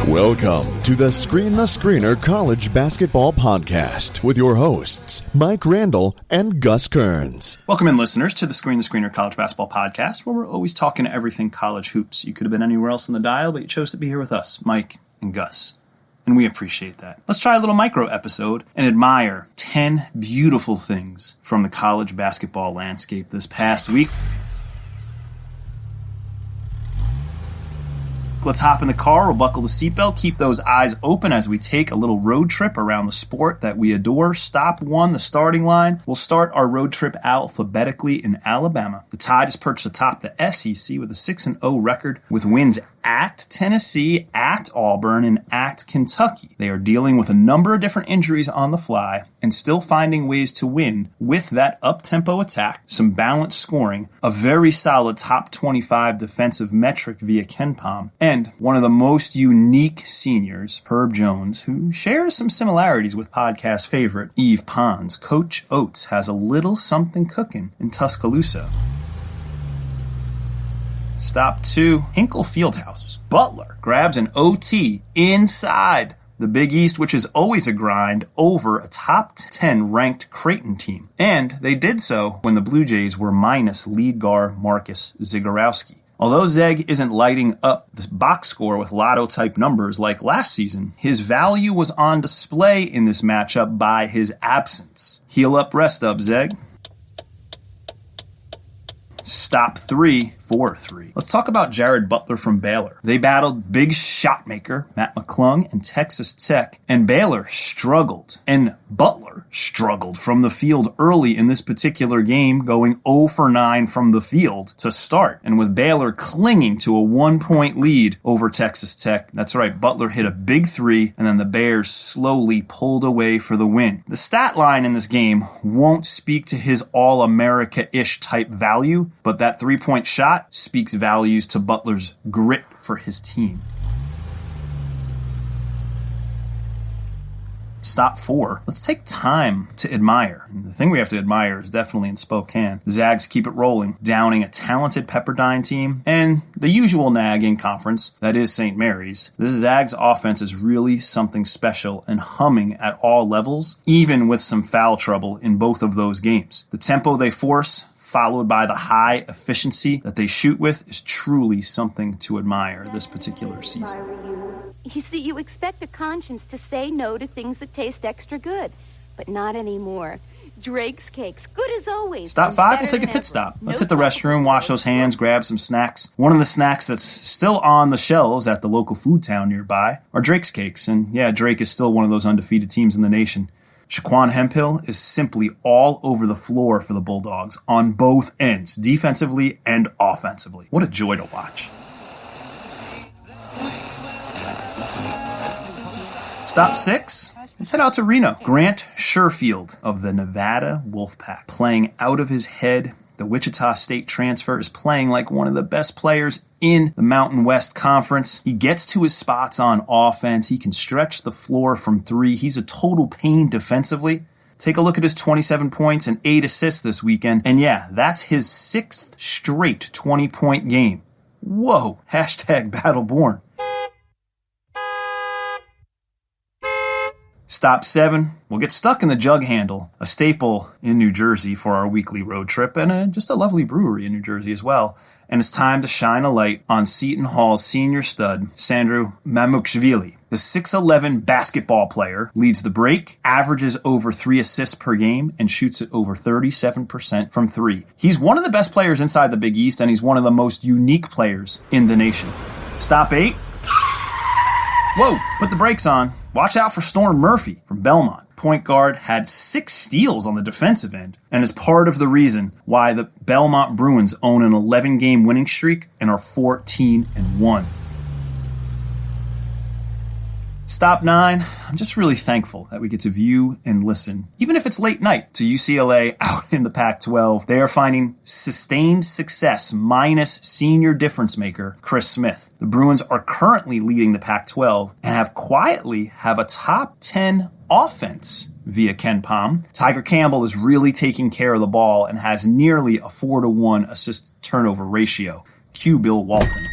Welcome to the Screen the Screener College Basketball Podcast with your hosts, Mike Randall and Gus Kearns. Welcome in, listeners, to the Screen the Screener College Basketball Podcast, where we're always talking everything college hoops. You could have been anywhere else in the dial, but you chose to be here with us, Mike and Gus. And we appreciate that. Let's try a little micro episode and admire 10 beautiful things from the college basketball landscape this past week. Let's hop in the car, we'll buckle the seatbelt, keep those eyes open as we take a little road trip around the sport that we adore. Stop 1, the starting line. We'll start our road trip alphabetically in Alabama. The Tide is perched atop the SEC with a 6-0 record with wins at Tennessee, at Auburn, and at Kentucky. They are dealing with a number of different injuries on the fly and still finding ways to win with that up-tempo attack, some balanced scoring, a very solid top 25 defensive metric via KenPom, and one of the most unique seniors, Herb Jones, who shares some similarities with podcast favorite Eve Pons. Coach Oates has a little something cooking in Tuscaloosa. Stop 2, Hinkle Fieldhouse. Butler grabs an OT inside the Big East, which is always a grind, over a top 10 ranked Creighton team. And they did so when the Blue Jays were minus lead guard Marcus Zagorowski. Although Zeg isn't lighting up the box score with lotto-type numbers like last season, his value was on display in this matchup by his absence. Heal up, rest up, Zeg. Stop 3, 4-3. Let's talk about Jared Butler from Baylor. They battled big shot maker Matt McClung and Texas Tech, and Baylor struggled. And Butler struggled from the field early in this particular game, going 0 for 9 from the field to start. And with Baylor clinging to a 1-point lead over Texas Tech, that's right, Butler hit a big 3, and then the Bears slowly pulled away for the win. The stat line in this game won't speak to his All-America-ish type value, but that 3-point shot speaks values to Butler's grit for his team. Stop 4. Let's take time to admire. And the thing we have to admire is definitely in Spokane. The Zags keep it rolling, downing a talented Pepperdine team and the usual nag in conference, that is St. Mary's. This Zags offense is really something special and humming at all levels, even with some foul trouble in both of those games. The tempo they force, followed by the high efficiency that they shoot with, is truly something to admire this particular season. You see, you expect a conscience to say no to things that taste extra good, but not anymore. Drake's Cakes, good as always. Stop 5, we'll take a pit stop. Let's hit the restroom, wash those hands, grab some snacks. One of the snacks that's still on the shelves at the local food town nearby are Drake's Cakes. And yeah, Drake is still one of those undefeated teams in the nation. Shaquan Hemphill is simply all over the floor for the Bulldogs on both ends, defensively and offensively. What a joy to watch. Stop 6. Let's head out to Reno. Grant Sherfield of the Nevada Wolfpack, playing out of his head. The Wichita State transfer is playing like one of the best players in the Mountain West Conference. He gets to his spots on offense. He can stretch the floor from 3. He's a total pain defensively. Take a look at his 27 points and 8 assists this weekend. And yeah, that's his 6th straight 20-point game. Whoa, hashtag Battleborn. Stop 7. We'll get stuck in the Jug Handle, a staple in New Jersey for our weekly road trip, and just a lovely brewery in New Jersey as well. And it's time to shine a light on Seton Hall's senior stud, Sandro Mamukshvili. The 6'11 basketball player leads the break, averages over 3 assists per game, and shoots at over 37% from 3. He's one of the best players inside the Big East, and he's one of the most unique players in the nation. Stop 8. Whoa, put the brakes on. Watch out for Storm Murphy from Belmont. Point guard had 6 steals on the defensive end and is part of the reason why the Belmont Bruins own an 11-game winning streak and are 14-1. Stop 9. I'm just really thankful that we get to view and listen, even if it's late night, to UCLA out in the Pac-12. They are finding sustained success minus senior difference maker Chris Smith. The Bruins are currently leading the Pac-12 and quietly have a top 10 offense via KenPom. Tiger Campbell is really taking care of the ball and has nearly a 4-to-1 assist-turnover ratio. Cue Bill Walton.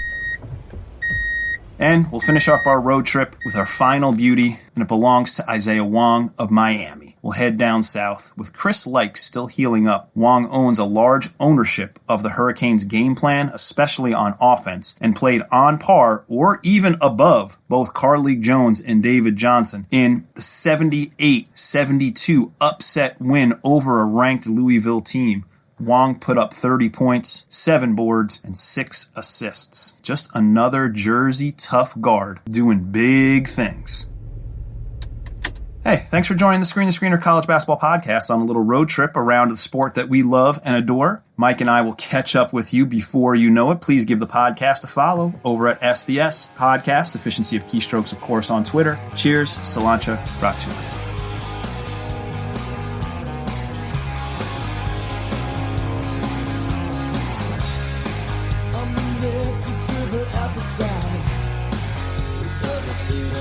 And we'll finish up our road trip with our final beauty, and it belongs to Isaiah Wong of Miami. We'll head down south. With Chris Lykes still healing up, Wong owns a large ownership of the Hurricanes' game plan, especially on offense, and played on par or even above both Carlik Jones and David Johnson in the 78-72 upset win over a ranked Louisville team. Wong put up 30 points, 7 boards, and 6 assists. Just another Jersey tough guard doing big things. Hey, thanks for joining the Screen the Screener College Basketball Podcast on a little road trip around the sport that we love and adore. Mike and I will catch up with you before you know it. Please give the podcast a follow over at SDS Podcast, Efficiency of Keystrokes, of course, on Twitter. Cheers, Salancha, Ratulanza. I'm addicted to the appetite. It's a seat